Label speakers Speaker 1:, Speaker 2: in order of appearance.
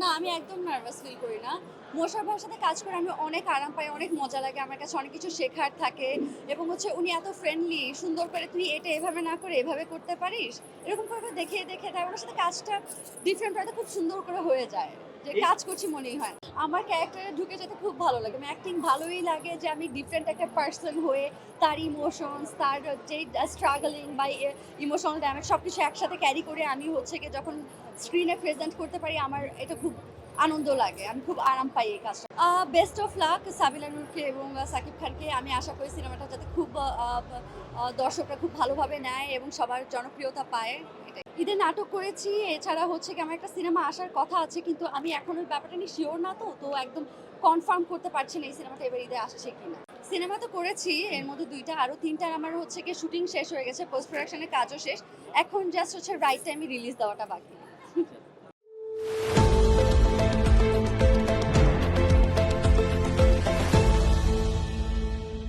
Speaker 1: না, আমি একদম নার্ভাস ফিল করি না। মোশাররফ ভাইয়ের সাথে কাজ করে আমি অনেক আরাম পাই, অনেক মজা লাগে। আমার কাছে অনেক কিছু শেখার থাকে এবং উনি এত ফ্রেন্ডলি, সুন্দর করে তুই এটা এভাবে না করে এভাবে করতে পারিস। এরকম করে দেখিয়ে তারপর ওনার সাথে কাজটা ডিফারেন্ট ওয়েতে খুব সুন্দর করে হয়ে যায়। যে
Speaker 2: এই
Speaker 1: কাজ করছি মনেই হয়। আমার ক্যারেক্টারে ঢুকে যেতে খুব ভালো লাগে। আমার অ্যাক্টিং ভালোই লাগে যে আমি ডিফারেন্ট একটা পারসন হয়ে তার ইমোশনস, তার যেই স্ট্রাগলিং বা ইমোশনাল ড্যামেজ সবকিছু একসাথে ক্যারি করে আমি গিয়ে যখন স্ক্রিনে প্রেজেন্ট করতে পারি আমার এটা খুব আনন্দ লাগে। আমি খুব আরাম পাই এই কাজটা। বেস্ট অফ লাক সাবিলা নূরকে এবং সাকিব খানকে। আমি আশা করি সিনেমাটা যাতে খুব দর্শকরা খুব ভালোভাবে নেয় এবং সবার জনপ্রিয়তা পায়। এটাই। ঈদে নাটক করেছি, এছাড়া কি আমার একটা সিনেমা আসার কথা আছে কিন্তু আমি এখন ওই ব্যাপারটা নিয়ে শিওর না তো একদম কনফার্ম করতে পারছি না এই সিনেমাটা এবার ঈদে আসছে কিনা। সিনেমা তো করেছি, এর মধ্যে ২ টা আরো ৩ টার আমার গিয়ে শুটিং শেষ হয়ে গেছে, পোস্ট প্রোডাকশনের কাজও শেষ। এখন জাস্ট রাইট টাইমে রিলিজ দেওয়াটা বাকি।